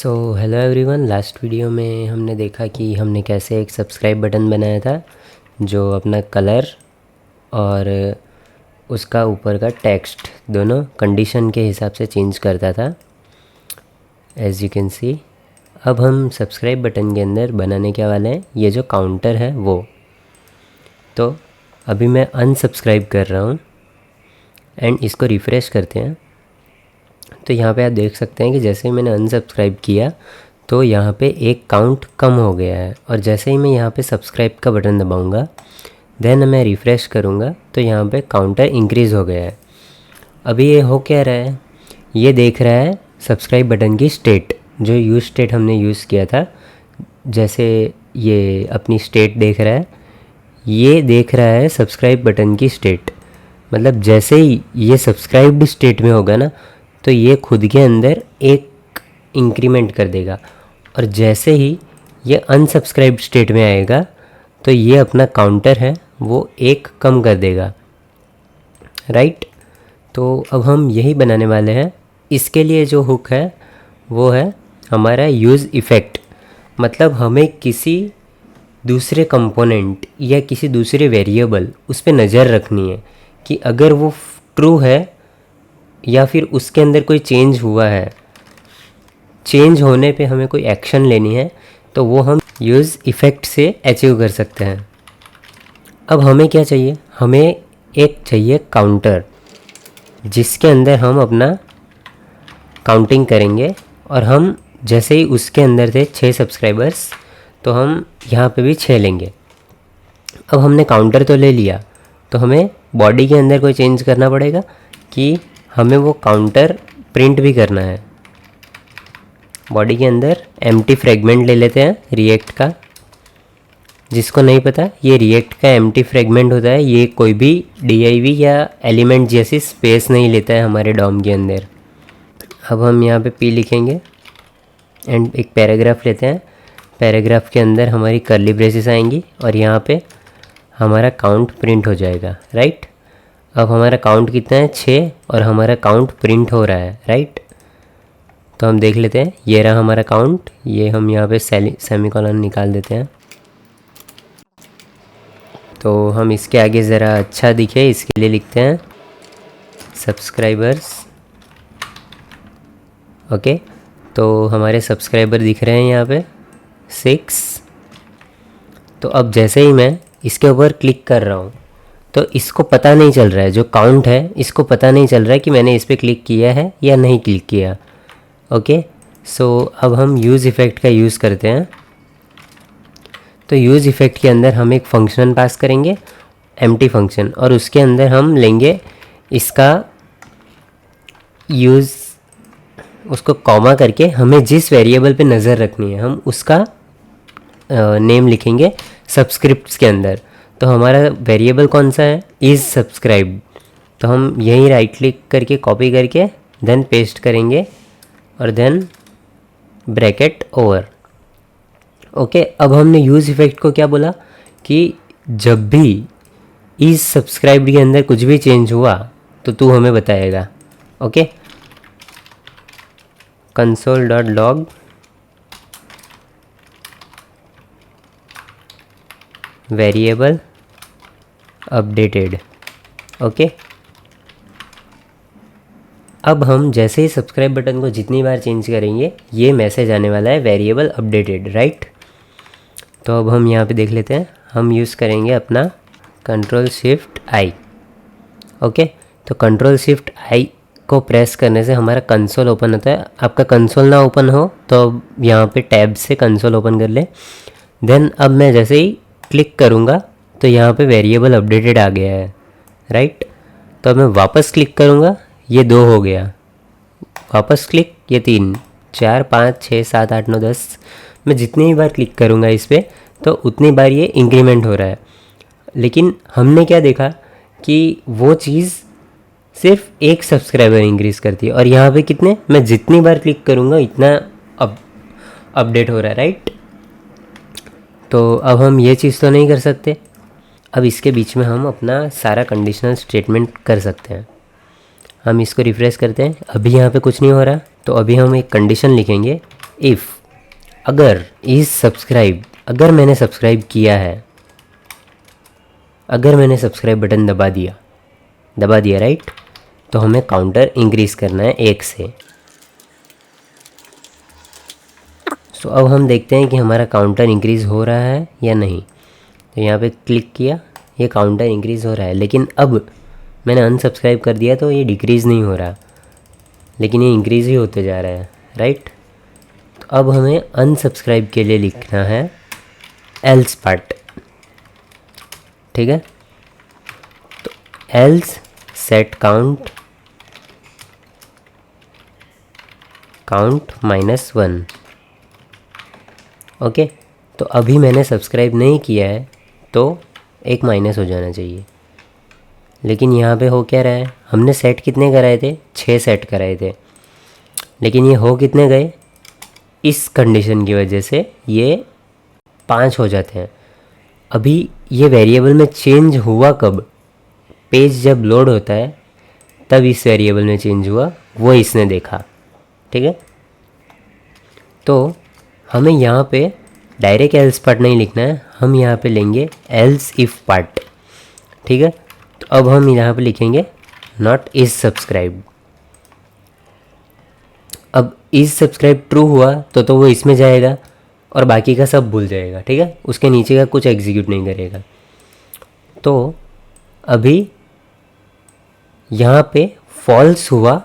So hello everyone. Last video में हमने देखा कि हमने कैसे एक सब्सक्राइब बटन बनाया था जो अपना कलर और उसका ऊपर का टेक्स्ट दोनों कंडीशन के हिसाब से चेंज करता था, एज यू कैन सी। अब हम सब्सक्राइब बटन के अंदर बनाने के वाले हैं ये जो काउंटर है वो। तो अभी मैं अनसब्सक्राइब कर रहा हूँ एंड इसको रिफ़्रेश करते हैं। तो यहाँ पे आप देख सकते हैं कि जैसे ही मैंने अनसब्सक्राइब किया तो यहाँ पे एक काउंट कम हो गया है, और जैसे ही मैं यहाँ पे सब्सक्राइब का बटन दबाऊँगा देन मैं रिफ़्रेश करूँगा तो यहाँ पे काउंटर इंक्रीज़ हो गया है। अभी ये हो क्या रहा है, ये देख रहा है सब्सक्राइब बटन की स्टेट, जो यूज़ स्टेट हमने यूज़ किया था। जैसे ये अपनी स्टेट देख रहा है, ये देख रहा है सब्सक्राइब बटन की स्टेट। मतलब जैसे ही ये सब्सक्राइब्ड स्टेट में होगा ना तो ये खुद के अंदर एक इंक्रीमेंट कर देगा, और जैसे ही ये अनसब्सक्राइब्ड स्टेट में आएगा तो ये अपना काउंटर है वो एक कम कर देगा, राइट। तो अब हम यही बनाने वाले हैं। इसके लिए जो हुक है वो है हमारा यूज़ इफ़ेक्ट। मतलब हमें किसी दूसरे कंपोनेंट या किसी दूसरे वेरिएबल उस पर नज़र रखनी है कि अगर वो ट्रू है या फिर उसके अंदर कोई चेंज हुआ है, चेंज होने पे हमें कोई एक्शन लेनी है तो वो हम यूज़ इफ़ेक्ट से अचीव कर सकते हैं। अब हमें क्या चाहिए, हमें एक चाहिए काउंटर जिसके अंदर हम अपना काउंटिंग करेंगे, और हम जैसे ही उसके अंदर थे 6 सब्सक्राइबर्स तो हम यहाँ पे भी 6 लेंगे। अब हमने काउंटर तो ले लिया तो हमें बॉडी के अंदर कोई चेंज करना पड़ेगा कि हमें वो काउंटर प्रिंट भी करना है। बॉडी के अंदर एम्प्टी फ्रेगमेंट ले लेते हैं रिएक्ट का। जिसको नहीं पता, ये रिएक्ट का एम्प्टी फ्रेगमेंट होता है, ये कोई भी DIV या एलिमेंट जैसी स्पेस नहीं लेता है हमारे डॉम के अंदर। अब हम यहाँ पे P लिखेंगे एंड एक पैराग्राफ लेते हैं। पैराग्राफ के अंदर हमारी कर्ली ब्रेसेस आएंगी और यहाँ पे हमारा काउंट प्रिंट हो जाएगा, राइट। अब हमारा काउंट कितना है, 6, और हमारा काउंट प्रिंट हो रहा है, राइट। तो हम देख लेते हैं, ये रहा हमारा काउंट। ये हम यहाँ पे सेमीकोलन निकाल देते हैं तो हम इसके आगे ज़रा अच्छा दिखे इसके लिए लिखते हैं सब्सक्राइबर्स। ओके, तो हमारे सब्सक्राइबर दिख रहे हैं यहाँ पे 6। तो अब जैसे ही मैं इसके ऊपर क्लिक कर रहा हूँ तो इसको पता नहीं चल रहा है, जो काउंट है इसको पता नहीं चल रहा है कि मैंने इस पर क्लिक किया है या नहीं क्लिक किया। ओके, सो अब हम यूज़ इफ़ेक्ट का यूज़ करते हैं। तो यूज़ इफ़ेक्ट के अंदर हम एक फंक्शन पास करेंगे, एम्प्टी फंक्शन, और उसके अंदर हम लेंगे इसका यूज़, उसको कॉमा करके हमें जिस वेरिएबल पे नज़र रखनी है हम उसका नेम लिखेंगे सब्सक्रिप्ट्स के अंदर। तो हमारा वेरिएबल कौन सा है, इज़ सब्सक्राइब। तो हम यहीं राइट क्लिक करके कॉपी करके देन पेस्ट करेंगे और देन ब्रैकेट ओवर। ओके, अब हमने यूज़ इफ़ेक्ट को क्या बोला कि जब भी इज़ सब्सक्राइब्ड के अंदर कुछ भी चेंज हुआ तो तू हमें बताएगा। Okay, console.log variable updated. Okay, अब हम जैसे ही सब्सक्राइब बटन को जितनी बार चेंज करेंगे ये मैसेज आने वाला है वेरिएबल अपडेटेड, राइट। तो अब हम यहाँ पे देख लेते हैं, हम यूज़ करेंगे अपना Ctrl+Shift+I। ओके, तो Ctrl+Shift+I को प्रेस करने से हमारा कंसोल ओपन होता है। आपका कंसोल ना ओपन हो तो यहाँ पे टैब से कंसोल ओपन कर ले। देन अब मैं जैसे ही क्लिक करूँगा तो यहाँ पे वेरिएबल अपडेटेड आ गया है, राइट। तो अब मैं वापस क्लिक करूँगा, ये 2 हो गया, वापस क्लिक, ये 3, 4, 5, 6, 7, 8, 9, 10। मैं जितनी बार क्लिक करूँगा इस पर तो उतनी बार ये इंक्रीमेंट हो रहा है। लेकिन हमने क्या देखा कि वो चीज़ सिर्फ एक सब्सक्राइबर इंक्रीज़ करती है, और यहाँ पे कितने, मैं जितनी बार क्लिक करूँगा इतना अपडेट हो रहा है, राइट। तो अब हम ये चीज़ तो नहीं कर सकते। अब इसके बीच में हम अपना सारा कंडीशनल स्टेटमेंट कर सकते हैं। हम इसको रिफ्रेश करते हैं, अभी यहाँ पे कुछ नहीं हो रहा, तो अभी हम एक कंडीशन लिखेंगे इफ़ अगर इज़ सब्सक्राइब, अगर मैंने सब्सक्राइब किया है, अगर मैंने सब्सक्राइब बटन दबा दिया राइट, तो हमें काउंटर इंक्रीज़ करना है 1 से। सो अब हम देखते हैं कि हमारा काउंटर इंक्रीज़ हो रहा है या नहीं। तो यहाँ पे क्लिक किया, ये काउंटर इंक्रीज़ हो रहा है, लेकिन अब मैंने अनसब्सक्राइब कर दिया तो ये डिक्रीज़ नहीं हो रहा, लेकिन ये इंक्रीज़ ही होते जा रहा है राइट। तो अब हमें अनसब्सक्राइब के लिए लिखना है एल्स पार्ट, ठीक है। तो एल्स सेट काउंट -1। ओके, तो अभी मैंने सब्सक्राइब नहीं किया है तो एक माइनस हो जाना चाहिए, लेकिन यहाँ पे हो क्या रहा है, हमने सेट कितने कराए थे, 6 सेट कराए थे, लेकिन ये हो कितने गए, इस कंडीशन की वजह से ये 5 हो जाते हैं। अभी ये वेरिएबल में चेंज हुआ कब, पेज जब लोड होता है तब इस वेरिएबल में चेंज हुआ, वो इसने देखा, ठीक है। तो हमें यहाँ पे डायरेक्ट एल्स पार्ट नहीं लिखना है, हम यहाँ पे लेंगे एल्स इफ़ पार्ट, ठीक है। तो अब हम यहाँ पे लिखेंगे नॉट इज़ सब्सक्राइब। अब इज़ सब्सक्राइब ट्रू हुआ तो वो इसमें जाएगा और बाकी का सब भूल जाएगा, ठीक है, उसके नीचे का कुछ एग्जीक्यूट नहीं करेगा। तो अभी यहाँ पे फॉल्स हुआ,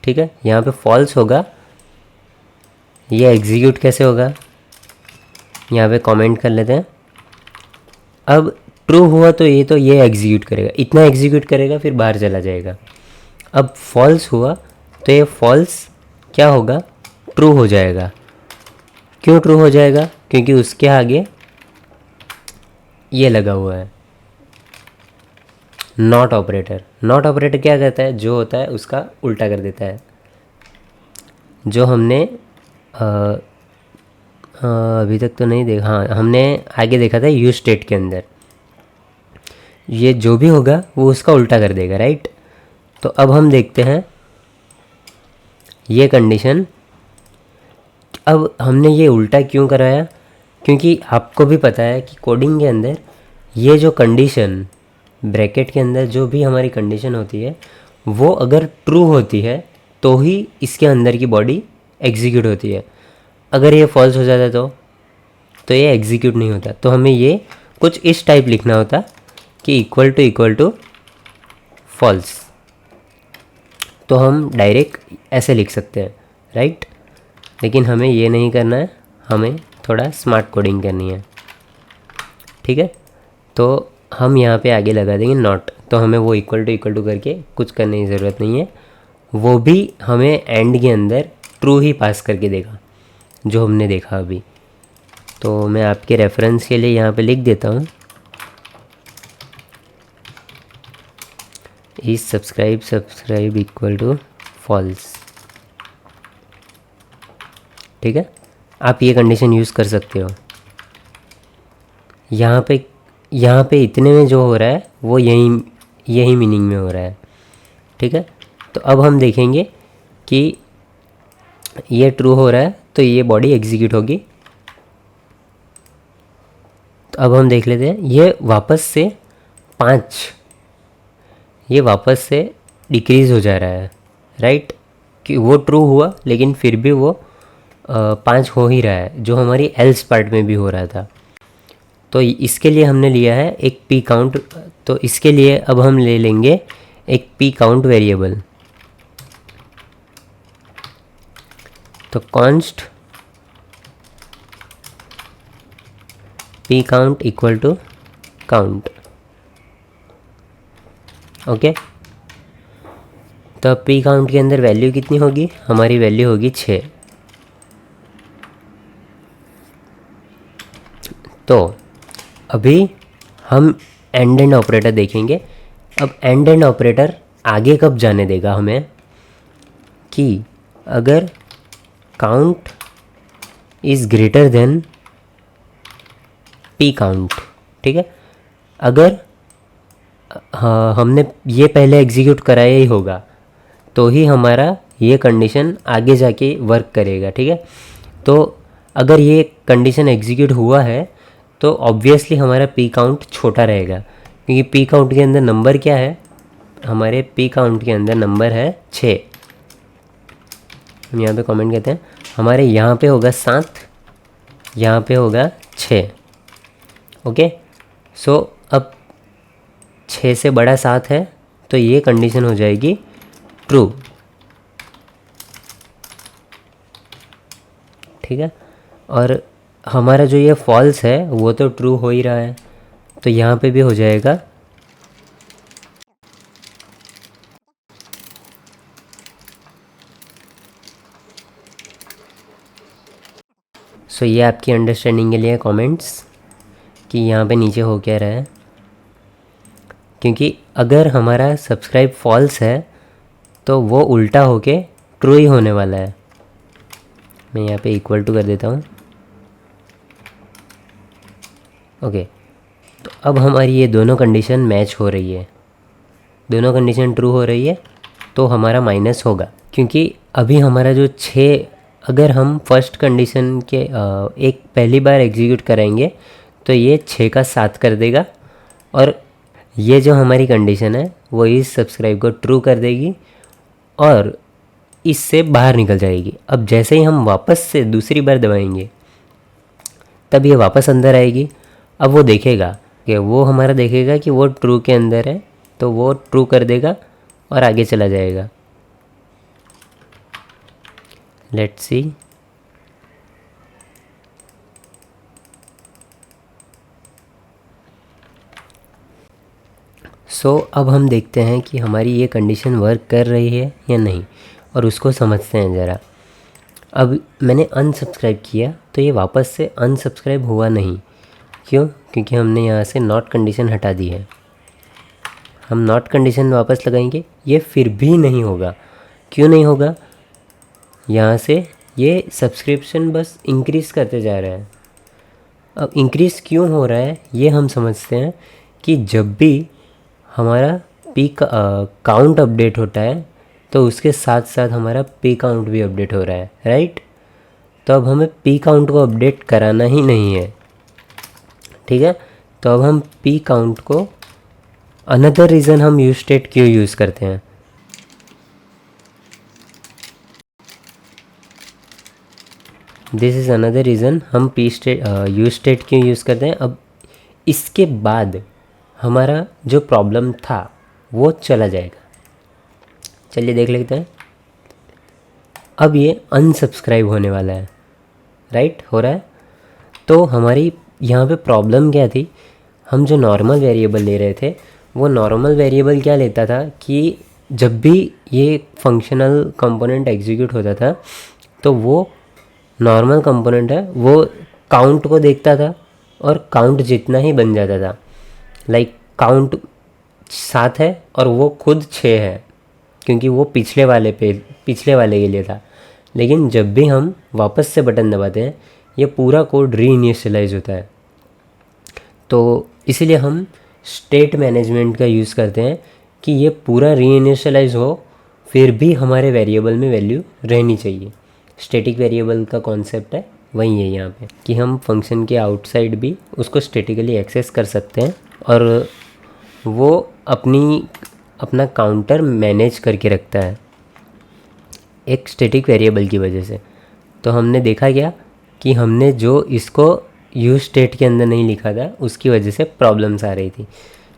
ठीक है, यहाँ पे फॉल्स होगा, ये एग्जीक्यूट कैसे होगा, यहाँ पे कमेंट कर लेते हैं। अब ट्रू हुआ तो ये एग्जीक्यूट करेगा, इतना एग्जीक्यूट करेगा, फिर बाहर चला जाएगा। अब फॉल्स हुआ तो ये फॉल्स क्या होगा, ट्रू हो जाएगा। क्यों ट्रू हो जाएगा, क्योंकि उसके आगे ये लगा हुआ है नॉट ऑपरेटर। नॉट ऑपरेटर क्या करता है, जो होता है उसका उल्टा कर देता है। जो हमने अभी तक तो नहीं देखा, हाँ हमने आगे देखा था यूज स्टेट के अंदर, ये जो भी होगा वो उसका उल्टा कर देगा राइट। तो अब हम देखते हैं ये कंडीशन, अब हमने ये उल्टा क्यों कराया, क्योंकि आपको भी पता है कि कोडिंग के अंदर ये जो कंडीशन ब्रैकेट के अंदर जो भी हमारी कंडीशन होती है वो अगर ट्रू होती है तो ही इसके अंदर की बॉडी एग्जीक्यूट होती है। अगर ये फॉल्स हो जाता तो ये एग्जीक्यूट नहीं होता। तो हमें ये कुछ इस टाइप लिखना होता कि इक्वल टू फॉल्स, तो हम डायरेक्ट ऐसे लिख सकते हैं राइट। लेकिन हमें ये नहीं करना है, हमें थोड़ा स्मार्ट कोडिंग करनी है, ठीक है। तो हम यहाँ पे आगे लगा देंगे नॉट, तो हमें वो इक्वल टू करके कुछ करने की ज़रूरत नहीं है, वो भी हमें एंड के अंदर ट्रू ही पास करके देगा जो हमने देखा अभी। तो मैं आपके रेफरेंस के लिए यहाँ पे लिख देता हूँ is subscribe equal to false, ठीक है। आप ये कंडीशन यूज़ कर सकते हो। यहाँ पे इतने में जो हो रहा है वो यही मीनिंग में हो रहा है, ठीक है। तो अब हम देखेंगे कि ये ट्रू हो रहा है तो ये बॉडी एग्जीक्यूट होगी। तो अब हम देख लेते हैं, ये वापस से डिक्रीज़ हो जा रहा है राइट, कि वो ट्रू हुआ लेकिन फिर भी वो 5 हो ही रहा है, जो हमारी एल्स पार्ट में भी हो रहा था। तो इसके लिए हमने लिया है एक पी काउंट, तो इसके लिए अब हम ले लेंगे एक पी काउंट वेरिएबल। तो const P count equal to count, okay. तो अब पी काउंट के अंदर वैल्यू कितनी होगी, हमारी वैल्यू होगी 6। तो अभी हम एंड ऑपरेटर देखेंगे। अब एंड ऑपरेटर आगे कब जाने देगा हमें, कि अगर count is greater than P count, ठीक है। अगर हाँ हमने ये पहले एग्जीक्यूट कराया ही होगा तो ही हमारा ये कंडीशन आगे जाके वर्क करेगा, ठीक है। तो अगर ये कंडीशन एग्जीक्यूट हुआ है तो ऑब्वियसली हमारा पी काउंट छोटा रहेगा, क्योंकि पी काउंट के अंदर नंबर क्या है, हमारे पी काउंट के अंदर नंबर है 6। हम यहाँ पे कमेंट करते हैं, हमारे यहाँ पे होगा 7, यहाँ पे होगा 6। ओके, सो अब 6 से बड़ा 7 है तो ये कंडीशन हो जाएगी ट्रू। ठीक है, और हमारा जो ये फॉल्स है वो तो ट्रू हो ही रहा है, तो यहाँ पे भी हो जाएगा सो ये आपकी अंडरस्टैंडिंग के लिए कमेंट्स कि यहाँ पे नीचे हो क्या रहा है, क्योंकि अगर हमारा सब्सक्राइब फॉल्स है तो वो उल्टा होके ट्रू ही होने वाला है। मैं यहाँ पे इक्वल टू कर देता हूँ। ओके, तो अब हमारी ये दोनों कंडीशन मैच हो रही है, दोनों कंडीशन ट्रू हो रही है, तो हमारा माइनस होगा, क्योंकि अभी हमारा जो 6, अगर हम फर्स्ट कंडीशन के एक पहली बार एग्जीक्यूट कराएंगे तो ये 6 का 7 कर देगा, और ये जो हमारी कंडीशन है वो इस सब्सक्राइब को ट्रू कर देगी और इससे बाहर निकल जाएगी। अब जैसे ही हम वापस से दूसरी बार दबाएंगे तब ये वापस अंदर आएगी। अब वो देखेगा कि वो हमारा देखेगा कि वो ट्रू के अंदर है, तो वो ट्रू कर देगा और आगे चला जाएगा। लेट्स सी, सो अब हम देखते हैं कि हमारी ये कंडीशन वर्क कर रही है या नहीं, और उसको समझते हैं ज़रा। अब मैंने अनसब्सक्राइब किया तो ये वापस से अनसब्सक्राइब हुआ नहीं, क्यों? क्योंकि हमने यहाँ से नॉट कंडीशन हटा दी है। हम नॉट कंडीशन वापस लगाएंगे, ये फिर भी नहीं होगा। क्यों नहीं होगा? यहाँ से ये सब्सक्रिप्शन बस इंक्रीज़ करते जा रहा है। अब इंक्रीज़ क्यों हो रहा है ये हम समझते हैं कि जब भी हमारा पी काउंट अपडेट होता है तो उसके साथ साथ हमारा पी काउंट भी अपडेट हो रहा है, राइट? तो अब हमें पी काउंट को अपडेट कराना ही नहीं है, ठीक है? तो अब हम पी काउंट को, अनदर रीज़न हम यूज स्टेट क्यों यूज़ करते हैं, दिस इज़ अनदर रीज़न हम पी स्टेट यूज स्टेट क्यों यूज़ करते हैं। अब इसके बाद हमारा जो प्रॉब्लम था वो चला जाएगा। चलिए देख लेते हैं। अब ये अनसब्सक्राइब होने वाला है, राइट? हो रहा है। तो हमारी यहाँ पे प्रॉब्लम क्या थी, हम जो नॉर्मल वेरिएबल ले रहे थे वो नॉर्मल वेरिएबल क्या लेता था कि जब भी ये फंक्शनल कंपोनेंट एग्जीक्यूट होता था तो वो नॉर्मल कंपोनेंट है वो काउंट को देखता था और काउंट जितना ही बन जाता था। लाइक काउंट 7 है और वो खुद 6 है, क्योंकि वो पिछले वाले के लिए था। लेकिन जब भी हम वापस से बटन दबाते हैं ये पूरा कोड री इनिशियलाइज होता है। तो इसीलिए हम स्टेट मैनेजमेंट का यूज़ करते हैं कि ये पूरा री इनिशियलाइज हो, फिर भी हमारे वेरिएबल में वैल्यू रहनी चाहिए। स्टैटिक वेरिएबल का कॉन्सेप्ट है वही है यहाँ पे, कि हम फंक्शन के आउटसाइड भी उसको स्टैटिकली एक्सेस कर सकते हैं और वो अपना काउंटर मैनेज करके रखता है एक स्टैटिक वेरिएबल की वजह से। तो हमने देखा क्या कि हमने जो इसको यूज स्टेट के अंदर नहीं लिखा था उसकी वजह से प्रॉब्लम्स आ रही थी।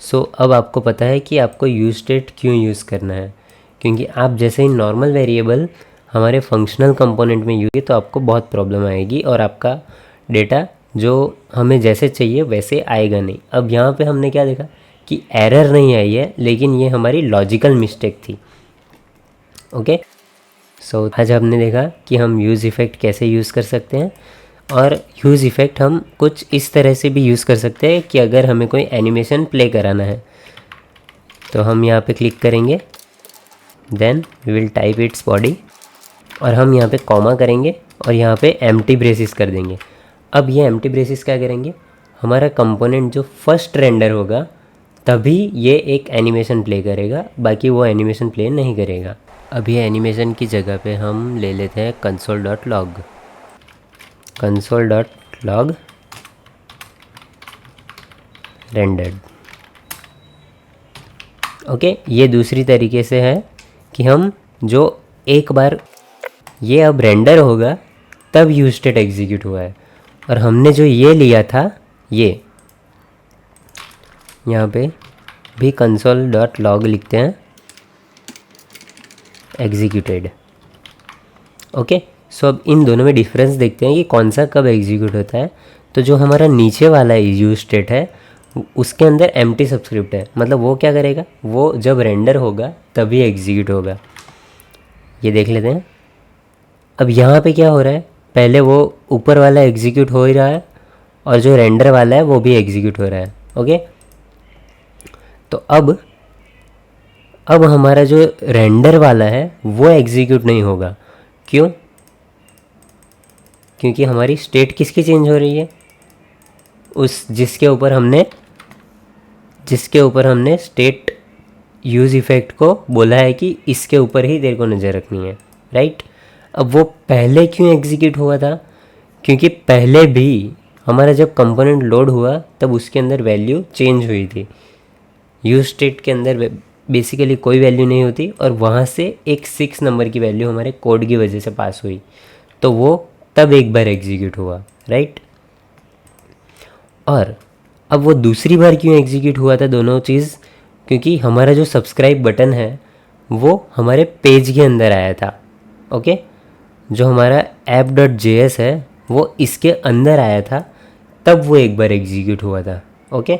सो अब आपको पता है कि आपको यूज स्टेट क्यों यूज़ करना है, क्योंकि आप जैसे ही नॉर्मल वेरिएबल हमारे फंक्शनल कंपोनेंट में यूज़ तो आपको बहुत प्रॉब्लम आएगी और आपका डेटा जो हमें जैसे चाहिए वैसे आएगा नहीं। अब यहाँ पे हमने क्या देखा कि एरर नहीं आई है, लेकिन ये हमारी लॉजिकल मिस्टेक थी। ओके, सो आज हमने देखा कि हम यूज़ इफ़ेक्ट कैसे यूज़ कर सकते हैं, और यूज़ इफ़ेक्ट हम कुछ इस तरह से भी यूज़ कर सकते हैं कि अगर हमें कोई एनिमेशन प्ले कराना है तो हम यहाँ पे क्लिक करेंगे, then we will type its body, और हम यहाँ पे कॉमा करेंगे और यहाँ पे एम्प्टी ब्रेसिस कर देंगे। अब ये एम्प्टी ब्रेसिस क्या करेंगे, हमारा कंपोनेंट जो फर्स्ट रेंडर होगा तभी ये एक एनिमेशन प्ले करेगा, बाकी वो एनिमेशन प्ले नहीं करेगा। अब ये एनिमेशन की जगह पे हम ले लेते हैं console.log। console.log rendered। ओके, ये दूसरी तरीके से है कि हम जो एक बार ये अब रेंडर होगा तब यूज स्टेट एग्जीक्यूट हुआ है, और हमने जो ये लिया था ये यहाँ पे भी console.log लिखते हैं एग्जीक्यूटेड। ओके, सो अब इन दोनों में डिफरेंस देखते हैं कि कौन सा कब एग्जीक्यूट होता है। तो जो हमारा नीचे वाला यूज स्टेट है उसके अंदर एम्प्टी सबस्क्रिप्ट है, मतलब वो क्या करेगा, वो जब रेंडर होगा तभी एग्जीक्यूट होगा। ये देख लेते हैं। अब यहाँ पे क्या हो रहा है, पहले वो ऊपर वाला एग्जीक्यूट हो ही रहा है और जो रेंडर वाला है वो भी एग्जीक्यूट हो रहा है। ओके, तो अब हमारा जो रेंडर वाला है वो एग्जीक्यूट नहीं होगा। क्यों? क्योंकि हमारी स्टेट किसकी चेंज हो रही है, उस जिसके ऊपर हमने स्टेट यूज़ इफ़ेक्ट को बोला है कि इसके ऊपर ही तेरे को नज़र रखनी है, राइट। अब वो पहले क्यों एग्जीक्यूट हुआ था, क्योंकि पहले भी हमारा जब कंपोनेंट लोड हुआ तब उसके अंदर वैल्यू चेंज हुई थी। यूज स्टेट के अंदर बेसिकली कोई वैल्यू नहीं होती और वहाँ से एक 6 नंबर की वैल्यू हमारे कोड की वजह से पास हुई, तो वो तब एक बार एग्जीक्यूट हुआ, राइट। और अब वो दूसरी बार क्यों एग्जीक्यूट हुआ था दोनों चीज़, क्योंकि हमारा जो सब्सक्राइब बटन है वो हमारे पेज के अंदर आया था। ओके, जो हमारा app.js है वो इसके अंदर आया था, तब वो एक बार एग्जीक्यूट हुआ था। ओके,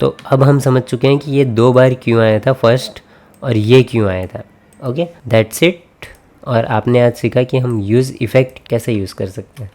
तो अब हम समझ चुके हैं कि ये 2 बार क्यों आया था फर्स्ट, और ये क्यों आया था। Okay, that's it. और आपने आज सीखा कि हम यूज़ इफ़ेक्ट कैसे यूज़ कर सकते हैं।